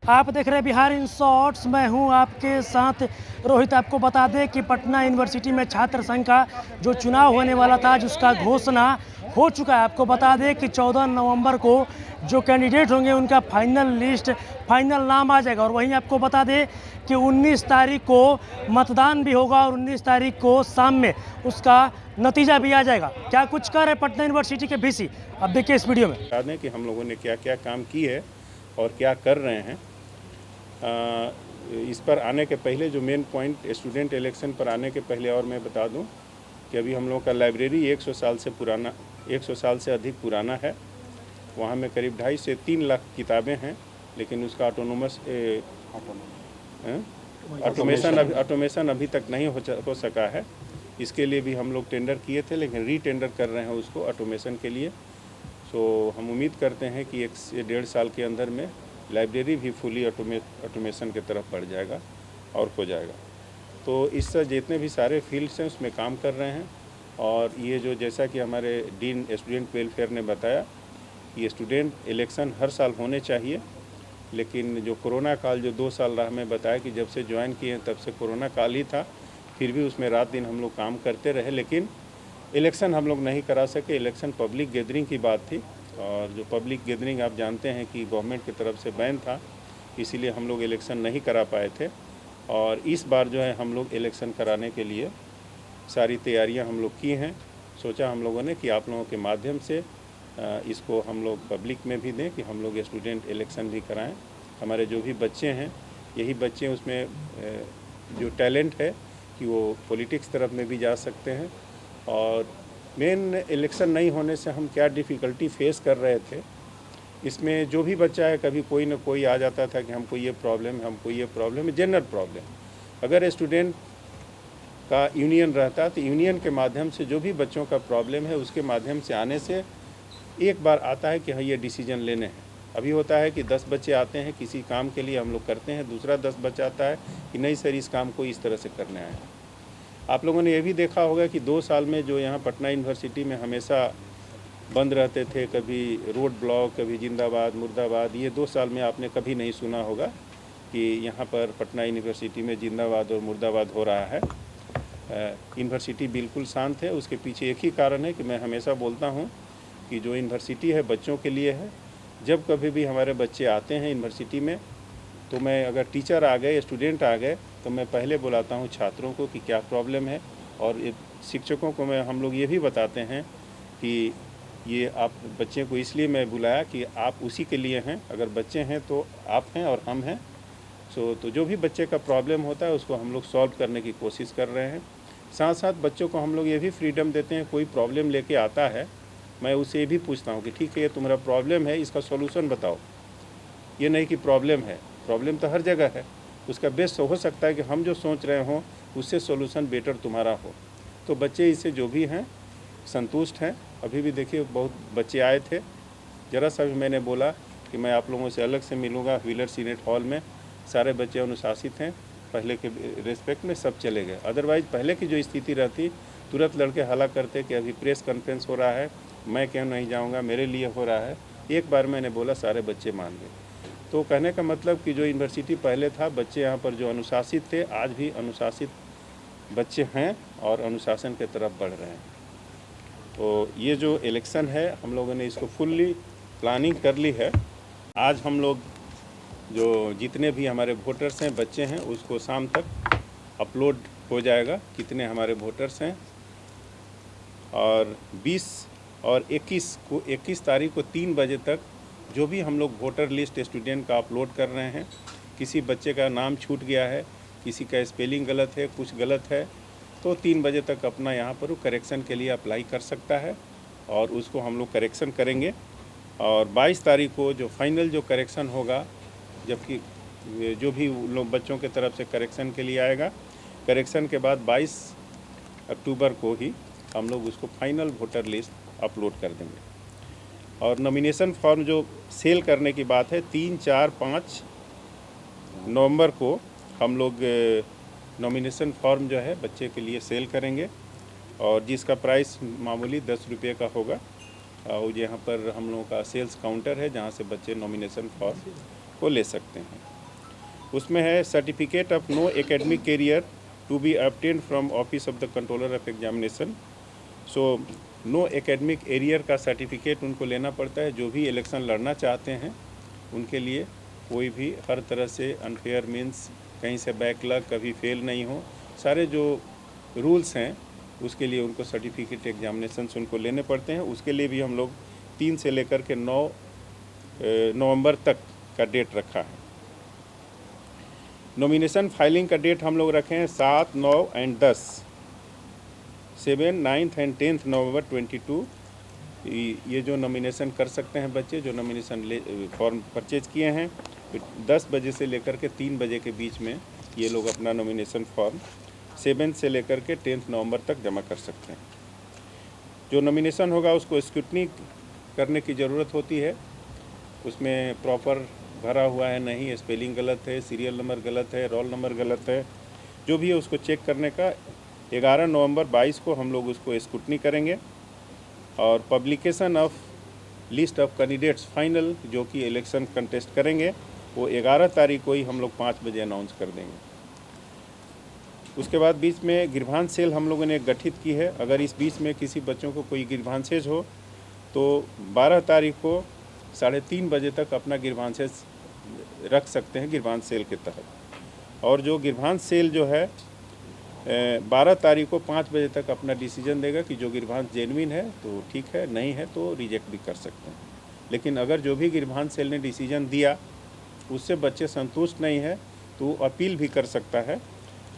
आप देख रहे हैं बिहार इन शॉर्ट्स। मैं हूं आपके साथ रोहित। आपको बता दें कि पटना यूनिवर्सिटी में छात्र संघ का जो चुनाव होने वाला था जिसका घोषणा हो चुका है। आपको बता दें कि 14 नवंबर को जो कैंडिडेट होंगे उनका फाइनल नाम आ जाएगा। और वहीं आपको बता दें कि 19 तारीख को मतदान भी होगा और 19 तारीख को शाम में उसका नतीजा भी आ जाएगा। क्या कुछ कर रहे पटना यूनिवर्सिटी के वीसी, अब देखिए इस वीडियो में। बता दें कि हम लोगों ने क्या क्या काम की है और क्या कर रहे हैं। इस पर आने के पहले जो मेन पॉइंट स्टूडेंट इलेक्शन पर आने के पहले और मैं बता दूं कि अभी हम लोगों का लाइब्रेरी 100 साल से अधिक पुराना है। वहाँ में करीब 2.5 से 3 लाख किताबें हैं, लेकिन उसका ऑटोमेशन अभी तक नहीं हो सका है। इसके लिए भी हम लोग टेंडर किए थे, लेकिन रीटेंडर कर रहे हैं उसको ऑटोमेशन के लिए। तो हम उम्मीद करते हैं कि 1 से 1.5 साल के अंदर में लाइब्रेरी भी फुली ऑटोमेशन की तरफ बढ़ जाएगा और हो जाएगा। तो इससे जितने भी सारे फील्ड्स हैं उसमें काम कर रहे हैं। और ये जो जैसा कि हमारे डीन स्टूडेंट वेलफेयर ने बताया, ये स्टूडेंट इलेक्शन हर साल होने चाहिए, लेकिन जो कोरोना काल जो 2 साल रहा, मैं बताया कि जब से ज्वाइन किए तब से कोरोना काल ही था, फिर भी उसमें रात दिन हम लोग काम करते रहे, लेकिन इलेक्शन हम लोग नहीं करा सके। इलेक्शन पब्लिक गैदरिंग की बात थी, और जो पब्लिक गैदरिंग आप जानते हैं कि गवर्नमेंट की तरफ से बैन था, इसीलिए हम लोग इलेक्शन नहीं करा पाए थे। और इस बार जो है हम लोग इलेक्शन कराने के लिए सारी तैयारियां हम लोग की हैं। सोचा हम लोगों ने कि आप लोगों के माध्यम से इसको हम लोग पब्लिक में भी दें कि हम लोग स्टूडेंट इलेक्शन भी कराएं। हमारे जो भी बच्चे हैं, यही बच्चे उसमें जो टैलेंट है कि वो पॉलिटिक्स तरफ में भी जा सकते हैं। और मेन इलेक्शन नहीं होने से हम क्या डिफ़िकल्टी फेस कर रहे थे, इसमें जो भी बच्चा है, कभी कोई ना कोई आ जाता था कि हमको ये प्रॉब्लम है, जनरल प्रॉब्लम। अगर स्टूडेंट का यूनियन रहता तो यूनियन के माध्यम से जो भी बच्चों का प्रॉब्लम है उसके माध्यम से आने से एक बार आता है कि हाँ ये डिसीजन लेने हैं। अभी होता है कि 10 बच्चे आते हैं किसी काम के लिए, हम लोग करते हैं, दूसरा 10 बच्चा आता है कि नहीं सर इस काम को इस तरह से करना है। आप लोगों ने ये भी देखा होगा कि 2 साल में जो यहाँ पटना यूनिवर्सिटी में हमेशा बंद रहते थे, कभी रोड ब्लॉक, कभी जिंदाबाद मुर्दाबाद, ये 2 साल में आपने कभी नहीं सुना होगा कि यहाँ पर पटना यूनिवर्सिटी में जिंदाबाद और मुर्दाबाद हो रहा है। यूनिवर्सिटी बिल्कुल शांत है। उसके पीछे एक ही कारण है कि मैं हमेशा बोलता हूँ कि जो यूनिवर्सिटी है बच्चों के लिए है। जब कभी भी हमारे बच्चे आते हैं यूनिवर्सिटी में, तो मैं अगर टीचर आ गए, स्टूडेंट आ गए, तो मैं पहले बुलाता हूँ छात्रों को कि क्या प्रॉब्लम है, और शिक्षकों को हम लोग ये भी बताते हैं कि ये आप बच्चे को इसलिए मैं बुलाया कि आप उसी के लिए हैं। अगर बच्चे हैं तो आप हैं और हम हैं। तो जो भी बच्चे का प्रॉब्लम होता है उसको हम लोग सॉल्व करने की कोशिश कर रहे हैं। साथ साथ बच्चों को हम लोग ये भी फ्रीडम देते हैं, कोई प्रॉब्लम लेके आता है, मैं उसे ये भी पूछता हूँ कि ठीक है ये तुम्हारा प्रॉब्लम है, इसका सॉल्यूशन बताओ। ये नहीं कि प्रॉब्लम तो हर जगह है, उसका बेस्ट हो सकता है कि हम जो सोच रहे हों उससे सॉल्यूशन बेटर तुम्हारा हो। तो बच्चे इससे जो भी हैं संतुष्ट हैं। अभी भी देखिए बहुत बच्चे आए थे, ज़रा सा भी मैंने बोला कि मैं आप लोगों से अलग से मिलूँगा व्हीलर सीनेट हॉल में, सारे बच्चे अनुशासित हैं, पहले के रिस्पेक्ट में सब चले गए। अदरवाइज़ पहले की जो स्थिति रहती, तुरंत लड़के हल्ला करते कि अभी प्रेस कॉन्फ्रेंस हो रहा है, मैं क्यों नहीं जाऊँगा, मेरे लिए हो रहा है। एक बार मैंने बोला, सारे बच्चे मान गए। तो कहने का मतलब कि जो यूनिवर्सिटी पहले था, बच्चे यहाँ पर जो अनुशासित थे, आज भी अनुशासित बच्चे हैं और अनुशासन की तरफ बढ़ रहे हैं। तो ये जो इलेक्शन है हम लोगों ने इसको फुल्ली प्लानिंग कर ली है। आज हम लोग जो जितने भी हमारे वोटर्स हैं, बच्चे हैं, उसको शाम तक अपलोड हो जाएगा कितने हमारे वोटर्स हैं। और 20 और 21 तारीख को 3 बजे तक जो भी हम लोग वोटर लिस्ट स्टूडेंट का अपलोड कर रहे हैं, किसी बच्चे का नाम छूट गया है, किसी का स्पेलिंग गलत है, कुछ गलत है, तो 3 बजे तक अपना यहाँ पर वो करेक्शन के लिए अप्लाई कर सकता है और उसको हम लोग करेक्शन करेंगे। और 22 तारीख को जो फाइनल जो करेक्शन होगा, जबकि जो भी लोग बच्चों के तरफ से करेक्शन के लिए आएगा, करेक्शन के बाद 22 अक्टूबर को ही हम लोग उसको फाइनल वोटर लिस्ट अपलोड कर देंगे। और नॉमिनेशन फॉर्म जो सेल करने की बात है, 3, 4, 5 नवंबर को हम लोग नॉमिनेशन फॉर्म जो है बच्चे के लिए सेल करेंगे, और जिसका प्राइस मामूली 10 रुपये का होगा। और यहाँ पर हम लोगों का सेल्स काउंटर है जहाँ से बच्चे नॉमिनेशन फॉर्म को ले सकते हैं। उसमें है certificate of no academic career to be obtained from office of the controller of examination. So no academic arrear का सर्टिफिकेट उनको लेना पड़ता है। जो भी इलेक्शन लड़ना चाहते हैं उनके लिए कोई भी हर तरह से अनफेयर मीन्स कहीं से बैकलॉग कभी फेल नहीं हो, सारे जो रूल्स हैं उसके लिए उनको सर्टिफिकेट एग्जामिनेशन उनको लेने पड़ते हैं। उसके लिए भी हम लोग 3 से लेकर के 9 नवंबर तक का डेट रखा है। नॉमिनेशन फाइलिंग का डेट हम लोग रखे हैं 7, 9 एंड 10, 7, 9 एंड 10 नवंबर 22। ये जो नॉमिनेशन कर सकते हैं बच्चे जो नॉमिनेशन फॉर्म परचेज किए हैं 10 बजे से लेकर के 3 बजे के बीच में ये लोग अपना नॉमिनेशन फॉर्म 7 से लेकर के 10 नवंबर तक जमा कर सकते हैं। जो नॉमिनेशन होगा उसको स्क्रूटनी करने की ज़रूरत होती है। उसमें प्रॉपर भरा हुआ है नहीं, स्पेलिंग गलत है, सीरियल नंबर गलत है, रोल नंबर गलत है, जो भी है उसको चेक करने का 11 नवंबर 22 को हम लोग उसको स्क्रूटनी करेंगे। और publication of list of candidates final जो कि इलेक्शन कंटेस्ट करेंगे वो 11 तारीख को ही हम लोग 5 बजे अनाउंस कर देंगे। उसके बाद बीच में गिरभान सेल हम लोगों ने गठित की है। अगर इस बीच में किसी बच्चों को कोई गिरभांसेज हो तो 12 तारीख को 3:30 बजे तक अपना गिरभांसेज रख सकते हैं गिरभान सेल के तहत। और जो गिरभान सेल जो है 12 तारीख को 5 बजे तक अपना डिसीजन देगा कि जो गिरभान जेन्युइन है तो ठीक है, नहीं है तो रिजेक्ट भी कर सकते हैं। लेकिन अगर जो भी गिरभान सेल ने डिसीजन दिया उससे बच्चे संतुष्ट नहीं है तो अपील भी कर सकता है।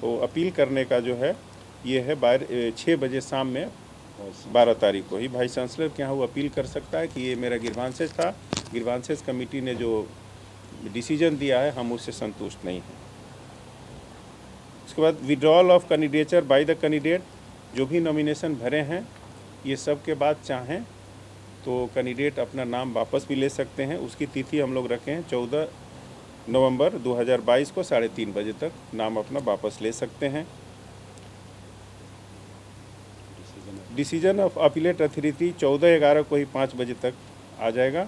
तो अपील करने का जो है ये है 6 बजे शाम में 12 तारीख को ही वाइस चांसलर के यहाँ वो अपील कर सकता है कि ये मेरा गिरभांसेज था, गिरभांसेज कमेटी ने जो डिसीजन दिया है हम उससे संतुष्ट नहीं हैं। उसके बाद withdrawal of candidature by the candidate, जो भी नॉमिनेशन भरे हैं ये सब के बाद चाहें तो कैंडिडेट अपना नाम वापस भी ले सकते हैं। उसकी तिथि हम लोग रखे हैं 14 नवंबर 2022 को 3:30 बजे तक नाम अपना वापस ले सकते हैं। डिसीजन ऑफ अपीलेट अथॉरिटी 14/11 को ही 5 बजे तक आ जाएगा।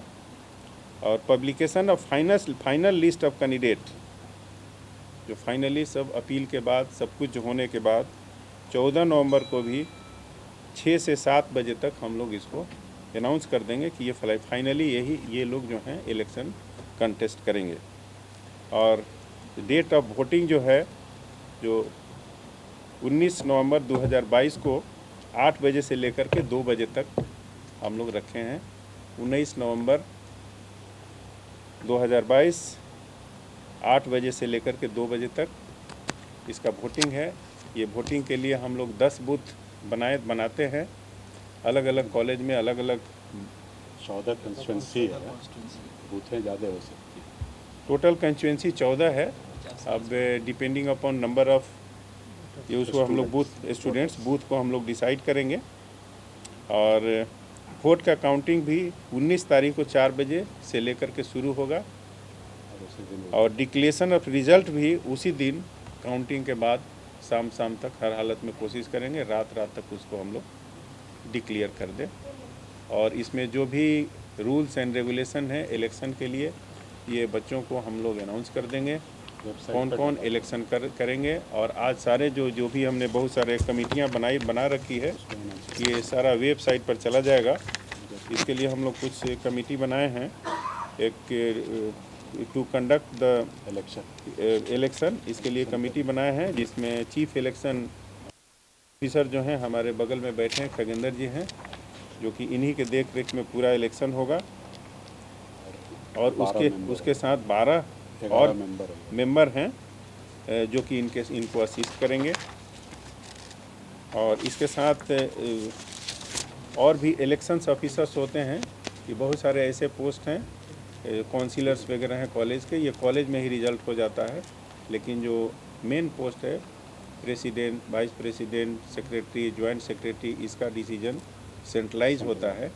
और publication of final list of candidate, जो फाइनली सब अपील के बाद सब कुछ होने के बाद 14 नवंबर को भी 6 से 7 बजे तक हम लोग इसको अनाउंस कर देंगे कि ये फाइनली ये लोग जो हैं इलेक्शन कंटेस्ट करेंगे। और डेट ऑफ वोटिंग जो है जो 19 नवंबर 2022 को 8 बजे से लेकर के 2 बजे तक हम लोग रखे हैं। 19 नवंबर 2022 8 बजे से लेकर के 2 बजे तक इसका वोटिंग है। ये वोटिंग के लिए हम लोग 10 बूथ बनाते हैं अलग अलग कॉलेज में, अलग अलग 14 कंस्टिट्यूंसी है, बूथें ज़्यादा हो सकती है। टोटल कंस्टिट्यूंसी 14 है। अब डिपेंडिंग अपॉन नंबर ऑफ ये उसको हम लोग बूथ को हम लोग डिसाइड करेंगे। और वोट का काउंटिंग भी 19 तारीख को 4 बजे से लेकर के शुरू होगा। और डिक्लेरेशन ऑफ रिजल्ट भी उसी दिन काउंटिंग के बाद शाम तक हर हालत में कोशिश करेंगे रात तक उसको हम लोग डिक्लेयर कर दें। और इसमें जो भी रूल्स एंड रेगुलेशन है इलेक्शन के लिए ये बच्चों को हम लोग अनाउंस कर देंगे कौन इलेक्शन करेंगे। और आज सारे जो भी हमने बहुत सारे कमेटियां बना रखी है ये सारा वेबसाइट पर चला जाएगा। इसके लिए हम लोग कुछ कमेटी बनाए हैं, एक टू कंडक्ट द इलेक्शन, इसके लिए कमेटी बनाए हैं जिसमें चीफ इलेक्शन ऑफिसर जो हैं हमारे बगल में बैठे हैं खगेंद्र जी हैं, जो कि इन्हीं के देख रेख में पूरा इलेक्शन होगा। और उसके साथ 12 और मेंबर हैं जो कि इनको असिस्ट करेंगे। और इसके साथ और भी इलेक्शंस ऑफिसर्स होते हैं कि बहुत सारे ऐसे पोस्ट हैं, काउंसिलर्स वगैरह हैं कॉलेज के, ये कॉलेज में ही रिजल्ट हो जाता है। लेकिन जो मेन पोस्ट है president, vice president, secretary, joint secretary, इसका डिसीजन सेंट्रलाइज होता है।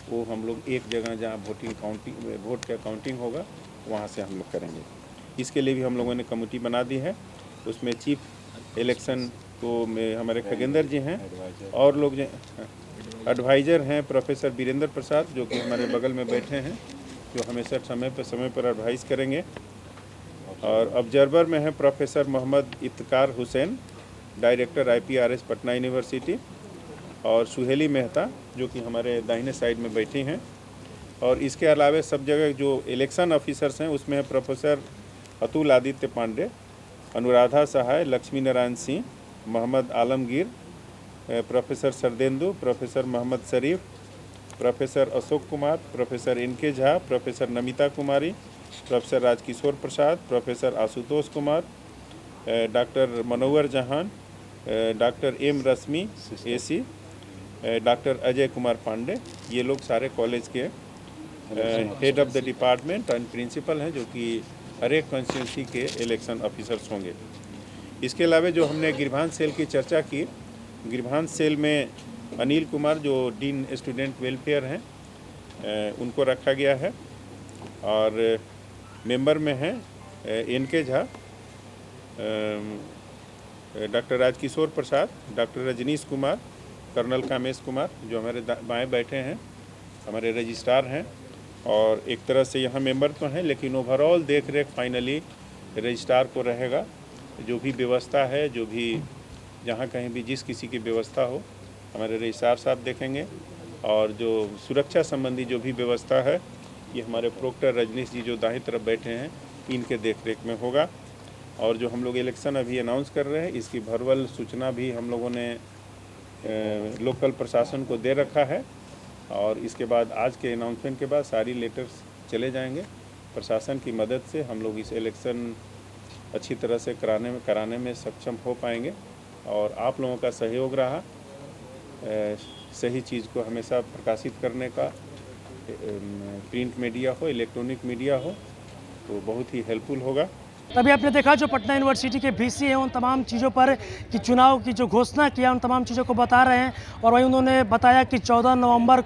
वो हम लोग एक जगह जहाँ वोट का काउंटिंग होगा वहाँ से हम लोग करेंगे। इसके लिए भी हम लोगों ने कमेटी बना दी है। उसमें चीफ इलेक्शन को हमारे खगेंद्र जी हैं और लोग जो एडवाइज़र हैं प्रोफेसर वीरेंद्र प्रसाद जो कि हमारे बगल में बैठे हैं, जो हमेशा समय पर एडवाइस करेंगे। और ऑब्जर्वर में है professor Mohammad Iftikhar Hussain, director IPRS Patna university, और सुहेली मेहता जो कि हमारे दाहिने साइड में बैठी हैं। और इसके अलावा सब जगह जो इलेक्शन ऑफिसर्स हैं उसमें है professor Atul Aditya Pandey, Anuradha Sahay, Lakshmi Narayan Singh, Mohammad Alamgir, professor Sardendu, professor Mohammad Sharif, professor Ashok Kumar, professor NK Jha, professor Namita Kumari, professor Rajkishore Prasad, professor Ashutosh Kumar, doctor Manowar Jahan, doctor M Rashmi AC, doctor Ajay Kumar Pandey, ये लोग सारे कॉलेज के head of the department and principal हैं जो कि हर एक कॉन्स्टिट्यूंसी के इलेक्शन ऑफिसर्स होंगे। इसके अलावा जो हमने गिरभान सेल की चर्चा की, गिरभान सेल में अनिल कुमार जो डीन स्टूडेंट वेलफेयर हैं उनको रखा गया है, और मेंबर में हैं NK झा, डॉक्टर राजकिशोर प्रसाद, डॉक्टर रजनीश कुमार, कर्नल कामेश कुमार जो हमारे बाएं बैठे हैं, हमारे रजिस्ट्रार हैं। और एक तरह से यहाँ मेंबर तो हैं लेकिन ओवरऑल देख रेख फाइनली रजिस्ट्रार को रहेगा। जो भी व्यवस्था है, जो भी जहाँ कहीं भी जिस किसी की व्यवस्था हो हमारे रजिस्ट्रार साहब देखेंगे, और जो सुरक्षा संबंधी जो भी व्यवस्था है ये हमारे प्रोक्टर रजनीश जी जो दाहिनी तरफ बैठे हैं इनके देख रेख में होगा। और जो हम लोग इलेक्शन अभी अनाउंस कर रहे हैं इसकी भरवल सूचना भी हम लोगों ने लोकल प्रशासन को दे रखा है, और इसके बाद आज के अनाउंसमेंट के बाद सारी लेटर्स चले जाएंगे। प्रशासन की मदद से हम लोग इस इलेक्शन अच्छी तरह से कराने में सक्षम हो पाएंगे, और आप लोगों का सहयोग रहा सही चीज़ को हमेशा प्रकाशित करने का, प्रिंट मीडिया हो, इलेक्ट्रॉनिक मीडिया हो, तो बहुत ही हेल्पफुल होगा। तभी आपने देखा जो पटना यूनिवर्सिटी के VC हैं उन तमाम चीज़ों पर कि चुनाव की जो घोषणा किया उन तमाम चीज़ों को बता रहे हैं, और वहीं उन्होंने बताया कि 14 नवंबर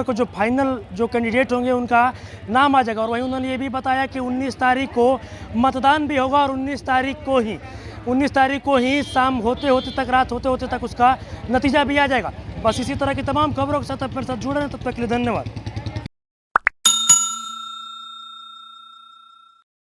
को जो फाइनल जो कैंडिडेट होंगे उनका नाम आ जाएगा। और वहीं उन्होंने ये भी बताया कि 19 तारीख को मतदान भी होगा, और 19 तारीख को ही शाम होते होते तक, रात होते होते तक उसका नतीजा भी आ जाएगा। बस इसी तरह की तमाम खबरों के साथ अपने साथ जुड़े रहें, तब तक के लिए धन्यवाद।